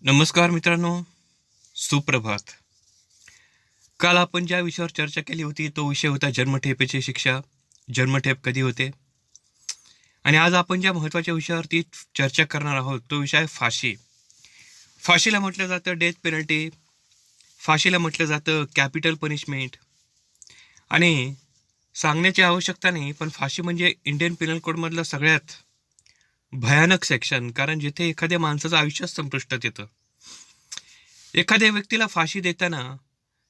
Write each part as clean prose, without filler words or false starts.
नमस्कार मित्रांनो, सुप्रभात. काल आपण ज्या विषयावर चर्चा केली होती तो विषय होता जन्मठेपेची शिक्षा. जन्मठेप कधी होते? आणि आज आपण ज्या महत्त्वाच्या विषयावरती चर्चा करणार आहोत तो विषय आहे फाशी. फाशीला म्हटलं जातं डेथ पेनल्टी, फाशीला म्हटलं जातं कॅपिटल पनिशमेंट. आणि सांगण्याची आवश्यकता नाही, पण फाशी म्हणजे इंडियन पिनल कोडमधलं सगळ्यात भयानक सेक्शन, कारण जिथे एखाद्या माणसाचं आयुष्य संपुष्टात येतं. एखाद्या व्यक्तीला फाशी देताना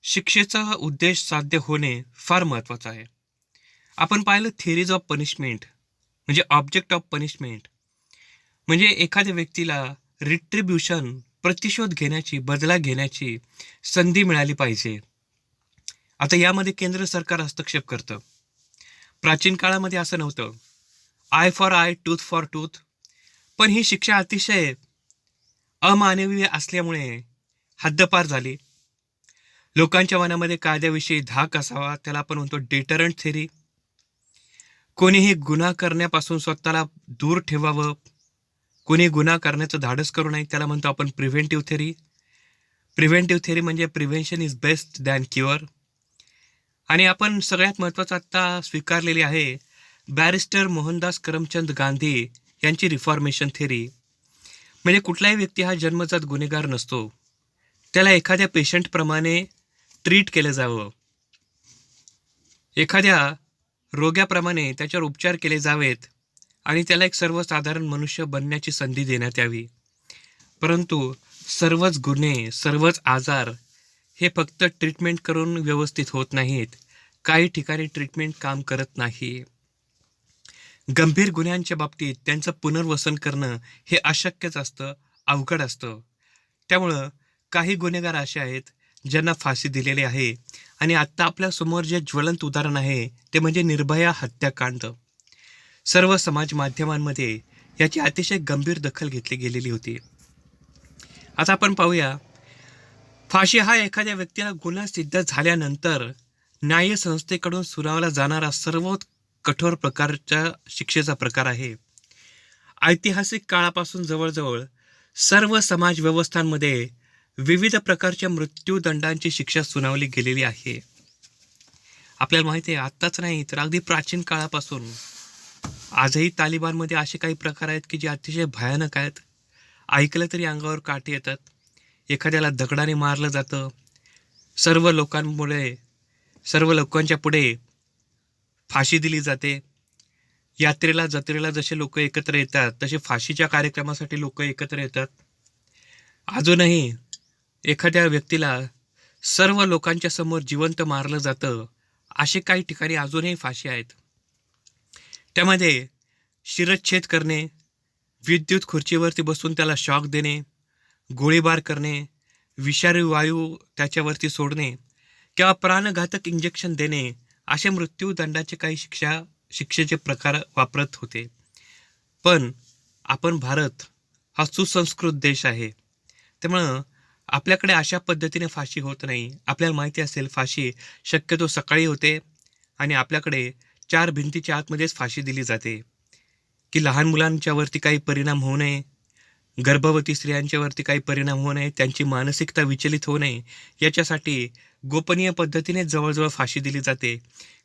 शिक्षेचा उद्देश साध्य होणे फार महत्त्वाचं आहे. आपण पाहिलं थिअरीज ऑफ पनिशमेंट म्हणजे ऑब्जेक्ट ऑफ पनिशमेंट, म्हणजे एखाद्या व्यक्तीला रिट्रिब्युशन प्रतिशोध घेण्याची, बदला घेण्याची संधी मिळाली पाहिजे. आता यामध्ये केंद्र सरकार हस्तक्षेप करतं. प्राचीन काळामध्ये असं नव्हतं. I for I, tooth for tooth. पण ही शिक्षा अतिशय अमानवीय असल्यामुळे हद्दपार झाली. लोकांच्या मनामध्ये कायद्याविषयी धाक असावा, त्याला आपण म्हणतो डेटरंट थेरी. कोणीही गुन्हा करण्यापासून स्वतःला दूर ठेवावं, कोणी गुन्हा करण्याचं धाडस करू नये, त्याला म्हणतो आपण प्रिव्हेंटिव्ह थेरी. प्रिव्हेंटिव्ह थेरी म्हणजे prevention is best than cure. आणि आपण सगळ्यात महत्त्वाचं आत्ता स्वीकारलेली आहे बॅरिस्टर मोहनदास करमचंद गांधी यांची रिफॉर्मेशन थेरी. म्हणजे कुठलाही व्यक्ती हा जन्मजात गुन्हेगार नसतो, त्याला एखाद्या पेशंटप्रमाणे ट्रीट केलं जावं, एखाद्या रोग्याप्रमाणे त्याच्यावर उपचार केले जावेत आणि त्याला एक सर्वसाधारण मनुष्य बनण्याची संधी देण्यात यावी. परंतु सर्वच गुन्हे, सर्वच आजार हे फक्त ट्रीटमेंट करून व्यवस्थित होत नाहीत. काही ठिकाणी ट्रीटमेंट काम करत नाही. गंभीर गुन्ह्यांच्या बाबतीत त्यांचं पुनर्वसन करणं हे अशक्यच असतं, अवघड असतं. त्यामुळं काही गुन्हेगार असे आहेत ज्यांना फाशी दिलेली आहे. आणि आत्ता आपल्यासमोर जे ज्वलंत उदाहरण आहे ते म्हणजे निर्भया हत्याकांड. सर्व समाज माध्यमांमध्ये याची अतिशय गंभीर दखल घेतली गेलेली होती. आता आपण पाहूया, फाशी हा एखाद्या व्यक्तीला गुन्हा सिद्ध झाल्यानंतर न्यायसंस्थेकडून सुनावला जाणारा सर्वात कठोर प्रकारच्या शिक्षेचा प्रकार आहे. ऐतिहासिक काळापासून जवळजवळ सर्व समाज व्यवस्थांमध्ये विविध प्रकारच्या मृत्यूदंडांची शिक्षा सुनावली गेलेली आहे. आपल्याला माहिती आहे, आत्ताच नाही तर अगदी प्राचीन काळापासून आजही तालिबानमध्ये असे काही प्रकार आहेत की जे अतिशय भयानक आहेत. ऐकलं तरी अंगावर काटे येतात. एखाद्याला दगडाने मारलं जातं. सर्व लोकांच्या पुढे फाशी दिली जाते. यात्रेला, जत्रेला जसे लोक एकत्र येतात तसे फाशीच्या कार्यक्रमासाठी लोक एकत्र येतात. अजूनही एखाद्या व्यक्तीला सर्व लोकांच्या समोर जिवंत मारलं जातं. असे काही ठिकाणी अजूनही फाशी आहेत. त्यामध्ये शिरच्छेद करणे, विद्युत खुर्चीवरती बसून त्याला शॉक देणे, गोळीबार करणे, विषारी वायू त्याच्यावरती सोडणे किंवा प्राणघातक इंजेक्शन देणे असे मृत्यूदंडाचे काही शिक्षेचे प्रकार वापरत होते. पण आपण भारत हा सुसंस्कृत देश आहे, त्यामुळं आपल्याकडे अशा पद्धतीने फाशी होत नाही. आपल्याला माहिती असेल, फाशी शक्यतो सकाळी होते आणि आपल्याकडे 4 भिंतीच्या आतमध्येच फाशी दिली जाते की लहान मुलांच्या वरती काही परिणाम होऊ नये, गर्भवती स्त्रियांच्या वरती काही परिणाम होऊ नये, त्यांची मानसिकता विचलित होऊ नये, याच्यासाठी गोपनीय पद्धतीने जवळजवळ फाशी दिली जाते.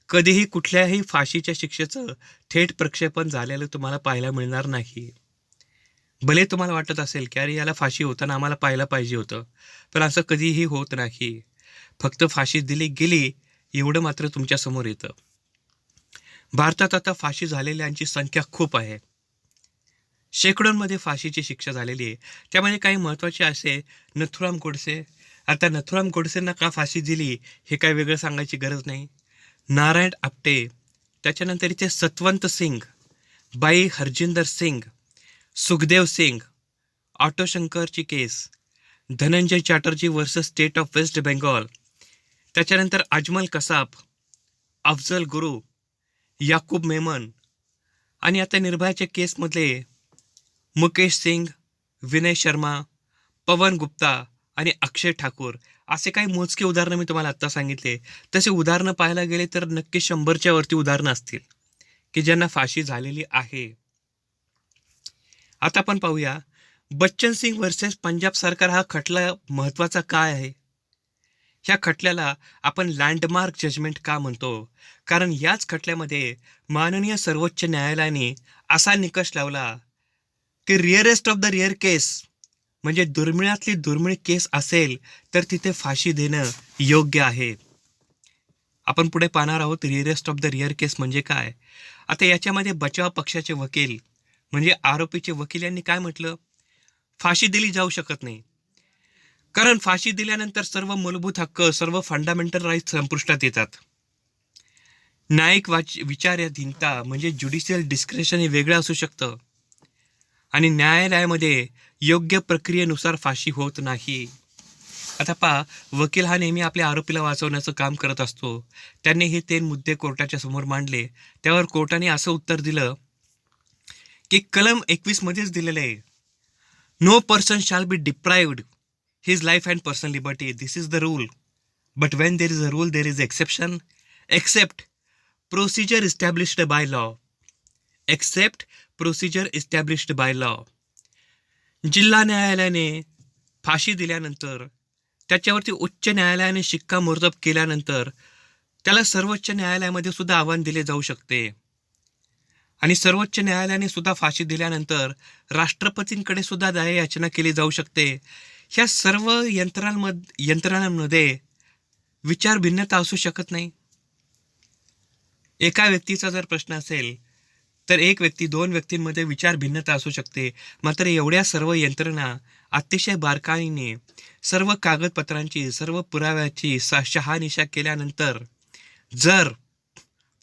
कधीही कुठल्याही फाशीच्या शिक्षेचं थेट प्रक्षेपण झालेलं तुम्हाला पाहायला मिळणार नाही. भले तुम्हाला वाटत असेल की अरे याला फाशी होताना आम्हाला पाहायला पाहिजे होतं, पण असं कधीही होत नाही. फक्त फाशी दिली गेली एवढं मात्र तुमच्या समोर येतं. भारतात आता फाशी झालेल्यांची संख्या खूप आहे. शेकडोंमध्ये फाशीची शिक्षा झालेली आहे. त्यामध्ये काही महत्त्वाचे असे नथुराम गोडसे. आता नथुराम गोडसेंना का फाशी दिली हे काय वेगळं सांगायची गरज नाही. नारायण आपटे, त्याच्यानंतर इथे सतवंत सिंग, बाई हरजिंदर सिंग, सुखदेव सिंग, ऑटो शंकरची case, Dhananjay Chatterjee versus state of West Bengal, त्याच्यानंतर अजमल कसाब, अफजल गुरु, याकूब मेमन, आणि आता निर्भयाच्या केसमधले मुकेश सिंग, विनय शर्मा, पवन गुप्ता आणि अक्षय ठाकूर असे काही मोजके उदाहरणं मी तुम्हाला आत्ता सांगितले. तसे उदाहरणं पाहायला गेले तर नक्की 100च्या वरती उदाहरणं असतील की ज्यांना फाशी झालेली आहे. आता आपण पाहूया, बच्चन सिंग वर्सेस पंजाब सरकार हा खटला महत्त्वाचा काय आहे? ह्या खटल्याला आपण लँडमार्क जजमेंट का म्हणतो? कारण याच खटल्यामध्ये माननीय सर्वोच्च न्यायालयाने असा निकष लावला की रिअरेस्ट ऑफ द रिअर केस, म्हणजे दुर्मिळातली दुर्मिळ केस असेल तर तिथे फाशी देणं योग्य आहे. आपण पुढे पाहणार आहोत रिअरेस्ट ऑफ द रिअर केस म्हणजे काय. आता याच्यामध्ये बचाव पक्षाचे वकील म्हणजे आरोपीचे वकील यांनी काय म्हटलं, फाशी दिली जाऊ शकत नाही. कारण फाशी दिल्यानंतर सर्व मूलभूत हक्क, सर्व फंडामेंटल राईट्स संपुष्टात येतात. न्यायिक विचाराधीनता म्हणजे ज्युडिशियल डिस्क्रेशन हे वेगळं असू शकतं आणि न्यायालयामध्ये योग्य प्रक्रियेनुसार फाशी होत नाही. आता पहा, वकील हा नेहमी आपल्या आरोपीला वाचवण्याचं काम करत असतो. त्यांनी हे 3 मुद्दे कोर्टाच्या समोर मांडले. त्यावर कोर्टाने असं उत्तर दिलं की कलम 21 मध्येच दिलेलं आहे, no person shall be deprived his life and personal liberty. This is the rule. But when there is a rule, there is exception. Except procedure established by law. Except procedure established by law. जिल्हा न्यायालयाने फाशी दिल्यानंतर त्याच्यावरती उच्च न्यायालयाने शिक्कामोर्तब केल्यानंतर त्याला सर्वोच्च न्यायालयामध्ये सुद्धा आव्हान दिले जाऊ शकते. आणि सर्वोच्च न्यायालयाने सुद्धा फाशी दिल्यानंतर राष्ट्रपतींकडे सुद्धा दयायाचना केली जाऊ शकते. ह्या सर्व यंत्रणांमध्ये विचार भिन्नता असू शकत नाही. एका व्यक्तीचा जर प्रश्न असेल तर एक व्यक्ती, 2 व्यक्तींमध्ये विचार भिन्नता असू शकते. मात्र एवढ्या सर्व यंत्रणा अतिशय बारकाईने सर्व कागदपत्रांची, सर्व पुराव्याची शहानिशा केल्यानंतर जर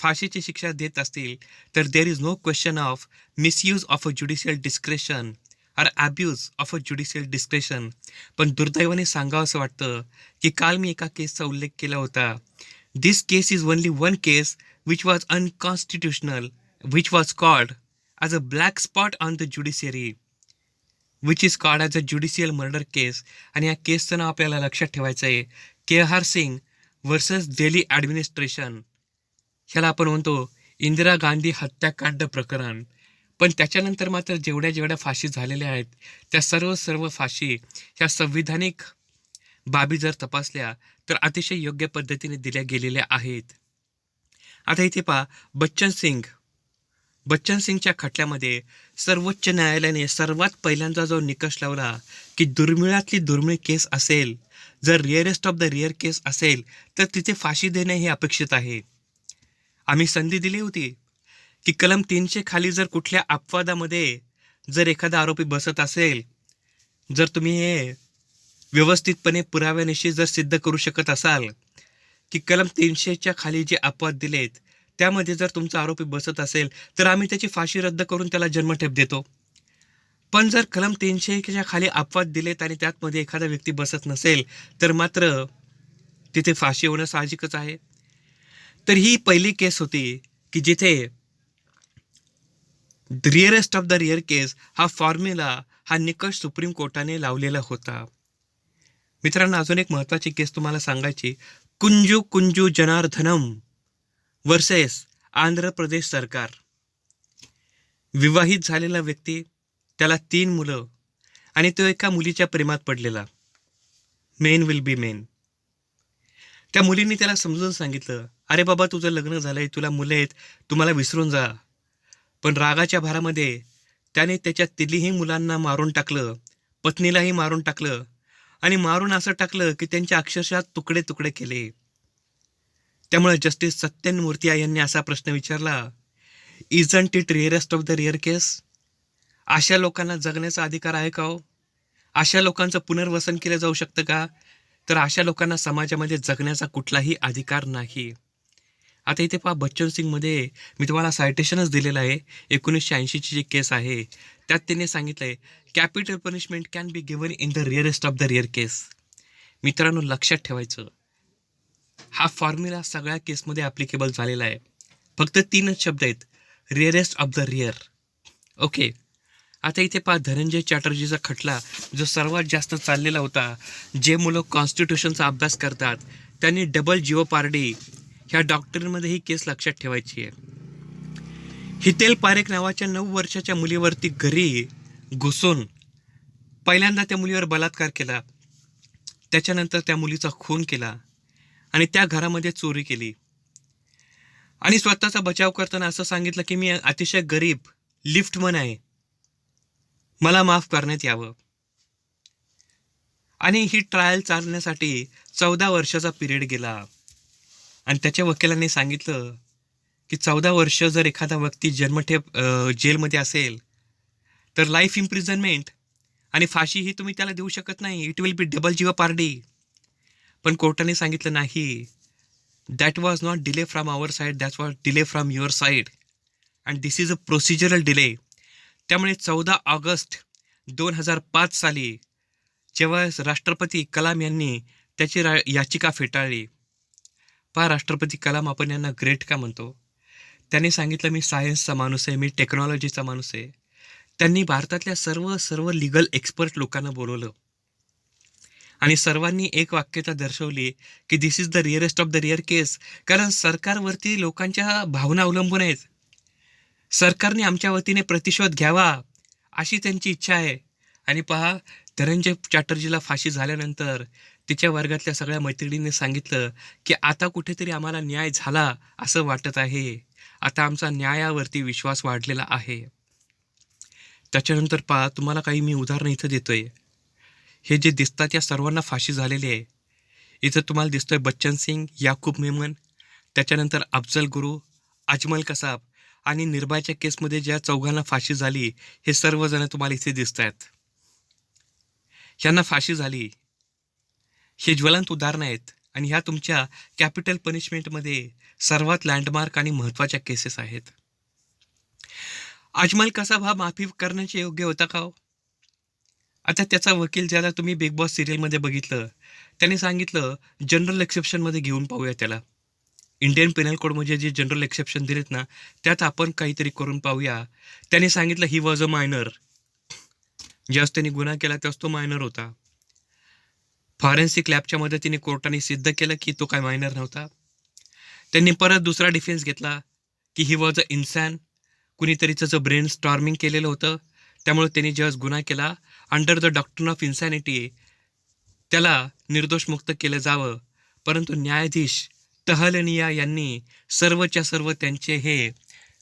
फाशीची शिक्षा देत असतील तर there is no question of misuse of a judicial discretion और abuse of a judicial discretion. पण दुर्दैवाने सांगावं असं वाटतं की काल मी एका केसचा उल्लेख केला होता. This case is only one case which was unconstitutional, which was called as a black spot on the judiciary, which is called as a judicial murder case. आणि या केसचं नाव आपल्याला लक्षात ठेवायचं आहे, केहर सिंग वर्सेस दिल्ली ॲडमिनिस्ट्रेशन. ह्याला आपण म्हणतो इंदिरा गांधी हत्याकांड प्रकरण. पण त्याच्यानंतर मात्र जेवढ्या फाशी झालेल्या आहेत त्या सर्व फाशी ह्या संविधानिक बाबी जर तपासल्या तर अतिशय योग्य पद्धतीने दिल्या गेलेल्या आहेत. आता इथे पहा, बच्चन सिंगच्या खटल्यामध्ये सर्वोच्च न्यायालयाने सर्वात पहिल्यांदा जो निकष लावला की दुर्मिळातली दुर्मिळ केस असेल, जर रिअरेस्ट ऑफ द रिअर केस असेल तर तिथे फाशी देणे हे अपेक्षित आहे. आम्ही संधी दिली होती की कलम 300 खाली जर कुठल्या अपवादामध्ये जर एखादा आरोपी बसत असेल, जर तुम्ही हे व्यवस्थितपणे पुराव्यानिशी जर सिद्ध करू शकत असाल की कलम 300च्या खाली जे अपवाद दिलेत त्यामध्ये जर तुमचा आरोपी बसत असेल तर आम्ही त्याची फाशी रद्द करून त्याला जन्मठेप देतो. पण जर कलम 300च्या खाली अपवाद दिलेत आणि त्यामध्ये एखादा व्यक्ती बसत नसेल तर मात्र तिथे फाशी होणं साहजिकच आहे. तर ही पहिली केस होती की जिथे रिअरेस्ट ऑफ द रिअर केस हा फॉर्म्युला, हा निकष सुप्रीम कोर्टाने लावलेला होता. मित्रांनो, अजून एक महत्त्वाची केस तुम्हाला सांगायची, कुंजू जनार्दनम वर्सेस आंध्र प्रदेश सरकार. विवाहित झालेला व्यक्ती, त्याला 3 मुलं आणि तो एका मुलीच्या प्रेमात पडलेला. Men will be main. त्या मुलींनी त्याला समजून सांगितलं, अरे बाबा तुझं लग्न झालंय, तुला मुलं आहेत, तुम्हाला विसरून जा. पण रागाच्या भारामध्ये त्याने त्याच्या तिन्ही मुलांना मारून टाकलं, पत्नीलाही मारून टाकलं आणि मारून असं टाकलं की त्यांच्या अक्षरशः तुकडे तुकडे केले. त्यामुळे जस्टिस सत्यन मूर्तिया यांनी असा प्रश्न विचारला, isn't it rarest of the rare case? अशा लोकांना जगण्याचा अधिकार आहे का हो? अशा लोकांचं पुनर्वसन केलं जाऊ शकतं का? तर अशा लोकांना समाजामध्ये जगण्याचा कुठलाही अधिकार नाही. आता इथे पहा, बच्चन सिंगमध्ये मी तुम्हाला सायटेशनच दिलेलं आहे. 1980ची जी केस आहे त्यात त्याने सांगितलं आहे, capital punishment can be given in the rarest of the rare case. मित्रांनो, लक्षात ठेवायचं, हा फॉर्म्युला सगळ्या केसमध्ये ॲप्लिकेबल झालेला आहे. फक्त 3च शब्द आहेत, रिअरेस्ट ऑफ द रिअर. ओके. आता इथे पहा, धनंजय चॅटर्जीचा खटला जो सर्वात जास्त चाललेला होता. जे मुलं कॉन्स्टिट्यूशनचा अभ्यास करतात त्यांनी डबल जिओपार्डी ह्या डॉक्टरीमध्ये ही केस लक्षात ठेवायची आहे. हितेल पारेख नावाच्या 9 वर्षाच्या मुलीवरती घरी घुसून पहिल्यांदा त्या मुलीवर बलात्कार केला, त्याच्यानंतर त्या मुलीचा खून केला आणि त्या घरामध्ये चोरी केली आणि स्वतःचा बचाव करताना असं सांगितलं की मी अतिशय गरीब लिफ्टमन आहे, मला माफ करण्यात यावं. आणि ही ट्रायल चालण्यासाठी 14 वर्षाचा पिरियड गेला आणि त्याच्या वकिलांनी सांगितलं की 14 वर्ष जर एखादा व्यक्ती जन्मठेप जेलमध्ये असेल तर लाईफ इम्प्रिझनमेंट आणि फाशी ही तुम्ही त्याला देऊ शकत नाही. It will be double jeopardy. पण कोर्टाने सांगितलं नाही, that was not delay from our side, that was delay from your side and this is a procedural delay. त्यामुळे 14 ऑगस्ट 2005 साली जेव्हा राष्ट्रपती कलाम यांनी त्याची याचिका फेटाळली. पहा राष्ट्रपती कलाम आपण यांना ग्रेट का म्हणतो. त्यांनी सांगितलं मी सायन्सचा माणूस आहे, मी टेक्नॉलॉजीचा माणूस आहे. त्यांनी भारतातल्या सर्व सर्व लिगल एक्सपर्ट लोकांना बोलवलं आणि सर्वांनी एक वाक्यता दर्शवली की this is the rarest of the rare case. कारण सरकारवरती लोकांच्या भावना अवलंबून आहेत. सरकारने आमच्या वतीने प्रतिशोध घ्यावा अशी त्यांची इच्छा आहे. आणि पहा, धनंजय चॅटर्जीला फाशी झाल्यानंतर तिच्या वर्गातल्या सगळ्या मैत्रिणींनी सांगितलं की आता कुठेतरी आम्हाला न्याय झाला असं वाटत आहे, आता आमचा न्यायावरती विश्वास वाढलेला आहे. त्याच्यानंतर पहा, तुम्हाला काही मी उदाहरणं इथं देतोय. हे जे दिसतात या सर्वांना फाशी झालेली आहे. इथं तुम्हाला दिसतोय बच्चन सिंग, याकूब मेमन, त्याच्यानंतर अफजल गुरु, अजमल कसाब आणि निर्भयाच्या केसमध्ये ज्या चौघांना फाशी झाली हे सर्वजण तुम्हाला इथे दिसत आहेत. ह्यांना फाशी झाली. हे ज्वलंत उदाहरणं आहेत आणि ह्या तुमच्या कॅपिटल पनिशमेंटमध्ये सर्वात लँडमार्क आणि महत्त्वाच्या केसेस आहेत. अजमल कसाब हा माफी करण्याचे योग्य होता का हो? आता त्याचा वकील ज्याला तुम्ही बिग बॉस सिरियलमध्ये बघितलं त्याने सांगितलं जनरल एक्सेप्शनमध्ये घेऊन पाहूया त्याला. इंडियन पेनल कोडमध्ये जे जनरल एक्सेप्शन दिलेत ना त्यात आपण काहीतरी करून पाहूया. त्याने सांगितलं ही वॉज अ मायनर. ज्यास त्यांनी गुन्हा केला त्यास तो मायनर होता. फॉरेन्सिक लॅबच्या मदतीने कोर्टाने सिद्ध केलं की तो काय मायनर नव्हता. त्यांनी परत दुसरा डिफेन्स घेतला की ही वॉज अ इन्सॅन. कुणीतरी त्याचं ब्रेन स्टॉर्मिंग केलेलं होतं, त्यामुळे त्यांनी ज्यावेळेस गुन्हा केला अंडर द डॉक्ट्रिन ऑफ इन्सॅनिटी त्याला निर्दोष मुक्त केलं जावं. परंतु न्यायाधीश तहलनिया यांनी सर्वच्या सर्व त्यांचे हे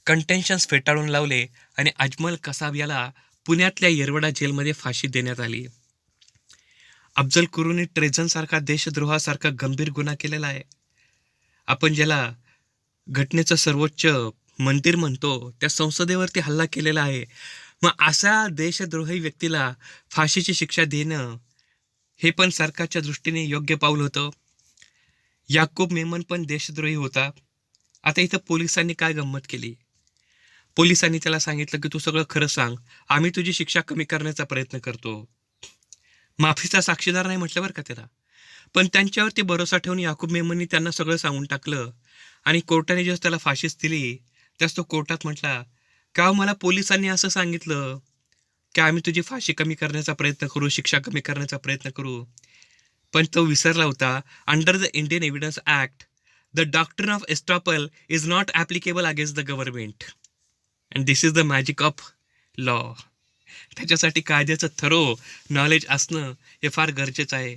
कंटेन्शन्स फेटाळून लावले आणि अजमल कसाब याला पुण्यातल्या येरवडा जेलमध्ये फाशी देण्यात आली. अफजल गुरुने ट्रेझनसारखा देशद्रोहासारखा गंभीर गुन्हा केलेला आहे. आपण ज्याला घटनेचं सर्वोच्च मंदिर म्हणतो त्या संसदेवरती हल्ला केलेला आहे. मग अशा देशद्रोही व्यक्तीला फाशीची शिक्षा देणं हे पण सरकारच्या दृष्टीने योग्य पाऊल होतं. याकूब मेमन पण देशद्रोही होता. आता इथं पोलिसांनी काय गंमत केली, पोलिसांनी त्याला सांगितलं की तू सगळं खरं सांग, आम्ही तुझी शिक्षा कमी करण्याचा प्रयत्न करतो. माफीचा साक्षीदार नाही म्हटलं बरं का त्याला. पण त्यांच्यावरती भरोसा ठेवून याकूब मेमननी त्यांना सगळं सांगून टाकलं आणि कोर्टाने जेव्हा त्याला फाशीच दिली त्यास तो कोर्टात म्हटला का मला पोलिसांनी असं सांगितलं की आम्ही तुझी फाशी कमी करण्याचा प्रयत्न करू, शिक्षा कमी करण्याचा प्रयत्न करू. पण तो विसरला होता under the Indian evidence act the doctrine of estoppel is not applicable against the government and this is the magic of law. त्याच्यासाठी कायद्याचं थरो नॉलेज असणं हे फार गरजेचं आहे.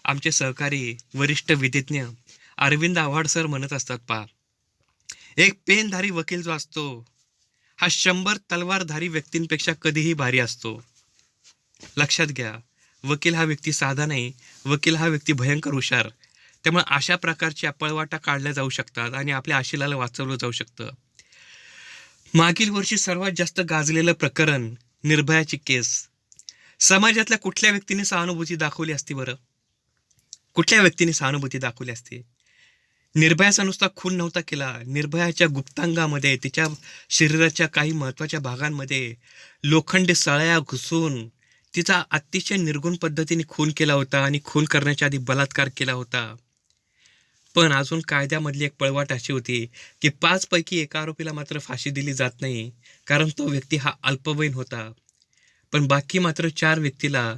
आमचे सहकारी वरिष्ठ विधिज्ञ अरविंद आव्हाड सर म्हणत असतात पहा, एक पेनधारी वकील जो असतो हा 100 तलवारधारी व्यक्तींपेक्षा कधीही भारी असतो. लक्षात घ्या, वकील हा व्यक्ती साधा नाही, वकील हा व्यक्ती भयंकर हुशार. त्यामुळे अशा प्रकारच्या पळवाटा काढल्या जाऊ शकतात आणि आपल्या आशिलाला वाचवलं जाऊ शकतं. मागील वर्षी सर्वात जास्त गाजलेलं प्रकरण निर्भयाची केस. समाजातल्या कुठल्या व्यक्तीने सहानुभूती दाखवली असती बरं? कुठल्या व्यक्तीने सहानुभूती दाखवली असती? निर्भयाचा नुसता खून नव्हता केला, निर्भयाच्या गुप्तांगामध्ये तिच्या शरीराच्या काही महत्त्वाच्या भागांमध्ये लोखंडी सळया घुसून तिचा अतिशय निर्गुण पद्धतीने खून केला होता आणि खून करण्याच्या आधी बलात्कार केला होता. पण अजून कायद्यामधली एक पळवाट अशी होती की 5 पैकी एका आरोपीला मात्र फाशी दिली जात नाही कारण तो व्यक्ती हा अल्पवयीन होता. पण बाकी मात्र 4 व्यक्तीला,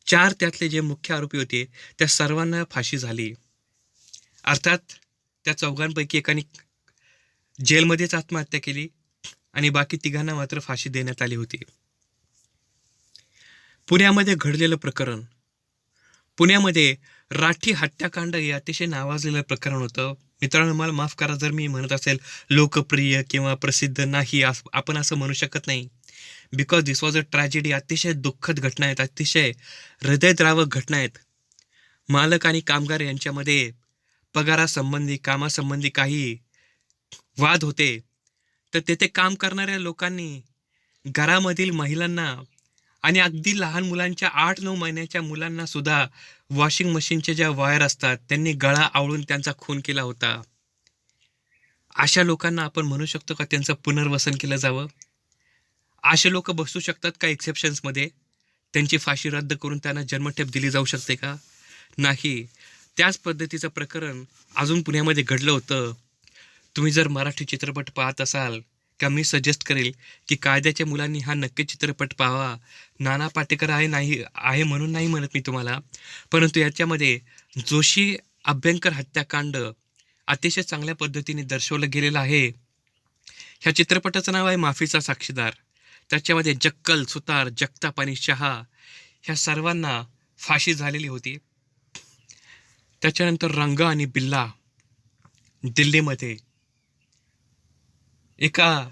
4 त्यातले जे मुख्य आरोपी होते त्या सर्वांना फाशी झाली. अर्थात त्या चौघांपैकी एकाने जेलमध्येच आत्महत्या केली आणि बाकी तिघांना मात्र फाशी देण्यात आली होती. पुण्यामध्ये घडलेलं प्रकरण. पुण्यामध्ये राठी हत्याकांड हे अतिशय नावाजलेलं प्रकरण होतं. मित्रांनो, मला माफ करा जर मी म्हणत असेल लोकप्रिय किंवा प्रसिद्ध नाही, आपण असं म्हणू शकत नाही. Because this was a tragedy. अतिशय दुःखद घटना आहेत, अतिशय हृदयद्रावक घटना आहेत. मालक आणि कामगार यांच्यामध्ये पगारासंबंधी, कामासंबंधी काही वाद होते. तर तेथे काम करणाऱ्या लोकांनी घरामधील महिलांना आणि अगदी लहान मुलांच्या 8-9 महिन्याच्या मुलांना सुद्धा वॉशिंग मशीनच्या ज्या वायर असतात त्यांनी गळा आवळून त्यांचा खून केला होता. अशा लोकांना आपण म्हणू शकतो का त्यांचं पुनर्वसन केलं जावं? असे लोक बसू शकतात का एक्सेप्शन्समध्ये? त्यांची फाशी रद्द करून त्यांना जन्मठेप दिली जाऊ शकते का? नाही. त्याच पद्धतीचं प्रकरण अजून पुण्यामध्ये घडलं होतं. तुम्ही जर मराठी चित्रपट पाहत असाल का, मी सजेस्ट करेल की कायद्याच्या मुलांनी हा नक्की चित्रपट पाहावा. नाना पाटेकर आहे म्हणून नाही म्हणत मी तुम्हाला, परंतु याच्यामध्ये जोशी अभ्यंकर हत्याकांड अतिशय चांगल्या पद्धतीने दर्शवलं गेलेलं आहे. ह्या चित्रपटाचं नाव आहे माफीचा साक्षीदार. त्याच्यामध्ये जक्कल, सुतार, जगताप आणि शहा ह्या सर्वांना फाशी झालेली होती. त्याच्यानंतर रंग आणि बिल्ला दिल्लीमध्ये एका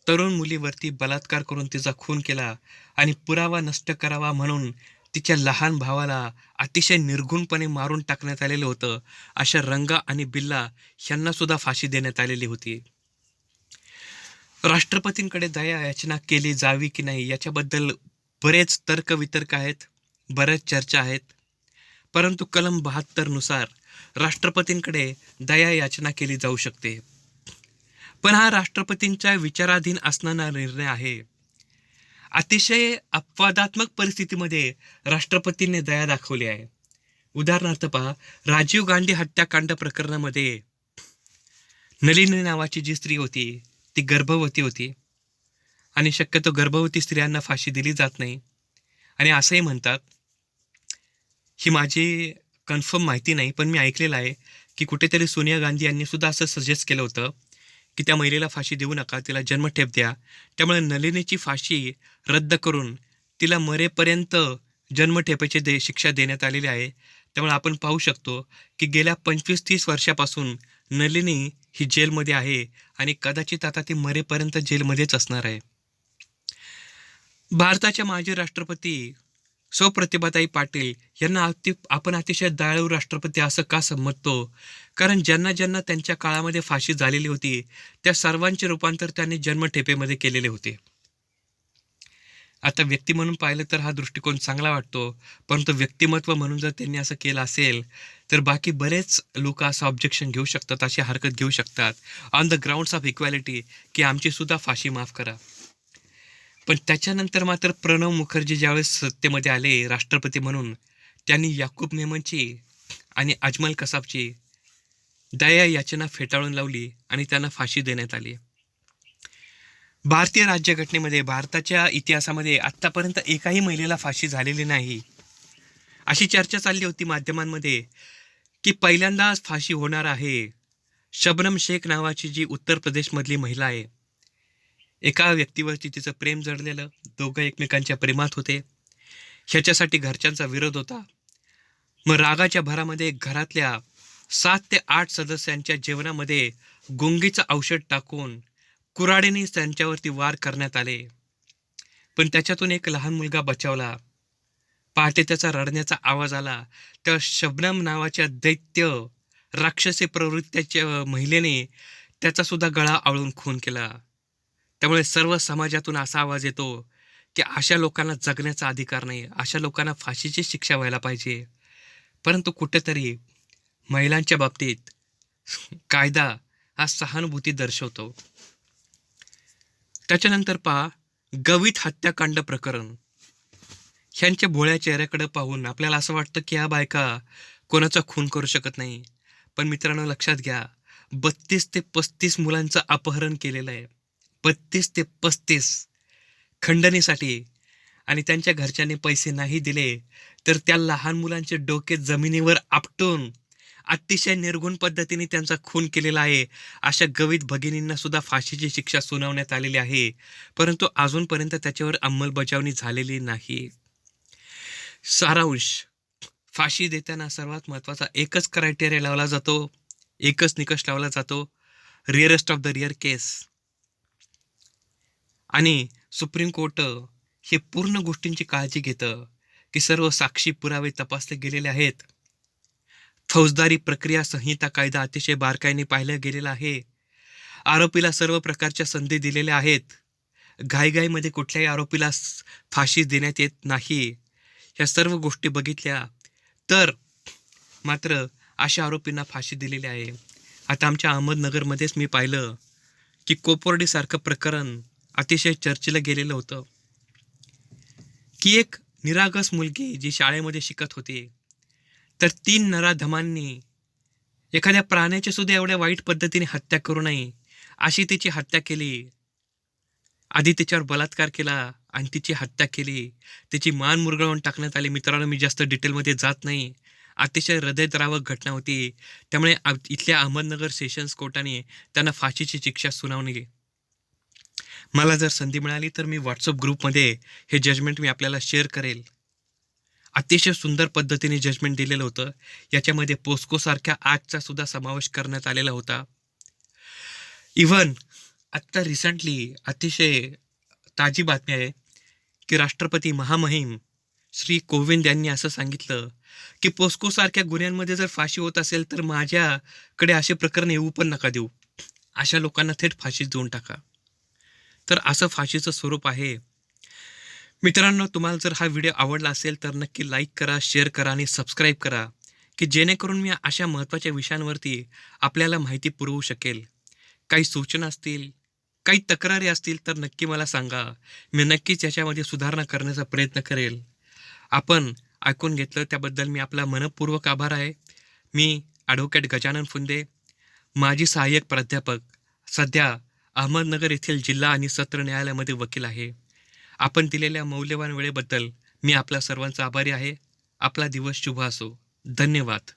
तरुण मुलीवरती बलात्कार करून तिचा खून केला आणि पुरावा नष्ट करावा म्हणून तिच्या लहान भावाला अतिशय निर्घृणपणे मारून टाकण्यात आलेलं होतं. अशा रंगा आणि बिल्ला यांना सुद्धा फाशी देण्यात आलेली होती. राष्ट्रपतींकडे दया याचना केली जावी की नाही याच्याबद्दल बरेच तर्कवितर्क आहेत, बऱ्याच चर्चा आहेत. परंतु कलम 72 नुसार राष्ट्रपतींकडे दया याचना केली जाऊ शकते. पण हा राष्ट्रपतींच्या विचाराधीन असणारा निर्णय आहे. अतिशय अपवादात्मक परिस्थितीमध्ये राष्ट्रपतींनी दया दाखवली आहे. उदाहरणार्थ पहा, राजीव गांधी हत्याकांड प्रकरणामध्ये नलिनी नावाची जी स्त्री होती ती गर्भवती होती आणि शक्यतो गर्भवती स्त्रियांना फाशी दिली जात नाही. आणि असंही म्हणतात, ही माझी कन्फर्म माहिती नाही पण मी ऐकलेलं आहे की कुठेतरी सोनिया गांधी यांनी सुद्धा असं सजेस्ट केलं होतं की त्या महिलेला फाशी देऊ नका, तिला जन्मठेप द्या. त्यामुळे नलिनीची फाशी रद्द करून तिला मरेपर्यंत जन्मठेपेची शिक्षा देण्यात आलेली आहे. त्यामुळे आपण पाहू शकतो की गेल्या 25-30 वर्षापासून नलिनी ही जेलमध्ये आहे आणि कदाचित आता ती मरेपर्यंत जेलमध्येच असणार आहे. भारताच्या माजी राष्ट्रपती सौ प्रतिभाताई पाटील यांना आपण अतिशय दयाळू राष्ट्रपती असं का समजतो? कारण ज्यांना ज्यांना त्यांच्या काळामध्ये फाशी झालेली होती त्या सर्वांचे रूपांतर त्यांनी जन्मठेपेमध्ये केलेले होते. आता व्यक्ती म्हणून पाहिलं तर हा दृष्टिकोन चांगला वाटतो, परंतु व्यक्तिमत्व म्हणून जर त्यांनी असं केलं असेल तर बाकी बरेच लोक असं ऑब्जेक्शन घेऊ शकतात, अशी हरकत घेऊ शकतात on the grounds of equality की आमची सुद्धा फाशी माफ करा. पण त्याच्यानंतर मात्र प्रणव मुखर्जी ज्यावेळेस सत्तेमध्ये आले राष्ट्रपती म्हणून, त्यांनी याकूब मेमनची आणि अजमल कसाबची दया याचना फेटाळून लावली आणि त्यांना फाशी देण्यात आली. भारतीय राज्यघटनेमध्ये, भारताच्या इतिहासामध्ये आत्तापर्यंत एकाही महिलेला फाशी झालेली नाही. अशी चर्चा चालली होती माध्यमांमध्ये की पहिल्यांदाच फाशी होणार आहे. शबनम शेख नावाची जी उत्तर प्रदेशमधली महिला आहे, एका व्यक्तीवरती तिचं प्रेम जडलेलं, दोघं एकमेकांच्या प्रेमात होते. ह्याच्यासाठी घरच्यांचा विरोध होता. मग रागाच्या भरामध्ये घरातल्या 7 ते 8 सदस्यांच्या जेवणामध्ये गुंगीचं औषध टाकून कुऱ्हाडीने त्यांच्यावरती वार करण्यात आले. पण त्याच्यातून एक लहान मुलगा बचावला. पहाटे त्याचा रडण्याचा आवाज आला तेव्हा शबनम नावाच्या दैत्य राक्षसी प्रवृत्तीच्या महिलेने त्याचा सुद्धा गळा आवळून खून केला. त्यामुळे सर्व समाजातून असा आवाज येतो की अशा लोकांना जगण्याचा अधिकार नाही, अशा लोकांना फाशीची शिक्षा व्हायला पाहिजे. परंतु कुठेतरी महिलांच्या बाबतीत कायदा हा सहानुभूती दर्शवतो. त्याच्यानंतर पहा, गवित हत्याकांड प्रकरण. ह्यांच्या भोळ्या चेहऱ्याकडे पाहून आपल्याला असं वाटतं की ह्या बायका कोणाचा खून करू शकत नाही. पण मित्रांनो लक्षात घ्या, 32 ते 35 मुलांचं अपहरण केलेलं आहे. 32 ते 35 खंडणीसाठी. आणि त्यांच्या घरच्यांनी पैसे नाही दिले तर त्या लहान मुलांचे डोके जमिनीवर आपटून अतिशय निर्घृण पद्धतीने त्यांचा खून केलेला आहे. अशा गवित भगिनींना सुद्धा फाशीची शिक्षा सुनावण्यात आलेली आहे, परंतु अजूनपर्यंत त्याच्यावर अंमलबजावणी झालेली नाही. सारांश, फाशी देताना सर्वात महत्त्वाचा एकच क्रायटेरिया लावला जातो, एकच निकष लावला जातो, रिअरेस्ट ऑफ द रिअर केस. आणि सुप्रीम कोर्ट हे पूर्ण गोष्टींची काळजी घेतं की सर्व साक्षी पुरावे तपासले गेलेले आहेत. फौजदारी प्रक्रिया संहिता कायदा अतिशय बारकाईने पाहिला गेलेला आहे. आरोपीला सर्व प्रकारच्या संधी दिलेल्या आहेत. घाईघाईमध्ये कुठल्याही आरोपीला फाशी देण्यात येत नाही. ह्या सर्व गोष्टी बघितल्या तर मात्र अशा आरोपींना फाशी दिलेली आहे. आता आमच्या अहमदनगरमध्येच मी पाहिलं की कोपर्डीसारखं प्रकरण अतिशय चर्चेला गेलेलं होतं की एक निरागस मुलगी जी शाळेमध्ये शिकत होती, तर 3 नराधमांनी एखाद्या प्राण्याची सुद्धा एवढ्या वाईट पद्धतीने हत्या करू नये अशी तिची हत्या केली. आधी तिच्यावर बलात्कार केला आणि तिची हत्या केली. तिची मान मुरगळवून टाकण्यात आली. मित्रांनो, मी जास्त डिटेलमध्ये जात नाही. अतिशय हृदयद्रावक घटना होती. त्यामुळे इथल्या अहमदनगर सेशन्स कोर्टाने त्यांना फाशीची शिक्षा सुनावली. मला जर संधी मिळाली तर मी व्हॉट्सअप ग्रुपमध्ये हे जजमेंट मी आपल्याला शेअर करेल. अतिशय सुंदर पद्धतीने जजमेंट दिलेलं होतं. याच्यामध्ये पोस्कोसारख्या ॲक्टचा सुद्धा समावेश करण्यात आलेला होता. इव्हन आत्ता रिसेंटली अतिशय ताजी बातमी आहे की राष्ट्रपती महामहिम श्री कोविंद यांनी असं सांगितलं की पोस्कोसारख्या गुन्ह्यांमध्ये जर फाशी होत असेल तर माझ्याकडे असे प्रकरण येऊ पण नका देऊ. अशा लोकांना थेट फाशी देऊन टाका. तर असं फाशीचं स्वरूप आहे. मित्रांनो, तुम्हाला जर हा व्हिडिओ आवडला असेल तर नक्की लाईक करा, शेअर करा आणि सबस्क्राईब करा की जेणेकरून मी अशा महत्त्वाच्या विषयांवरती आपल्याला माहिती पुरवू शकेल. काही सूचना असतील, काही तक्रारी असतील तर नक्की मला सांगा. मी नक्कीच याच्यामध्ये सुधारणा करण्याचा प्रयत्न करेल. आपण ऐकून घेतलं त्याबद्दल मी आपला मनपूर्वक आभार आहे. मी ॲडव्होकेट गजानन फुंदे, माजी सहाय्यक प्राध्यापक, सध्या अहमदनगर येथील जिल्हा आणि सत्र न्यायालयामध्ये वकील आहे. आपण दिलेल्या मौल्यवान वेळेबद्दल मी आपल्या सर्वांचा आभारी आहे. आपला दिवस शुभ असो. धन्यवाद.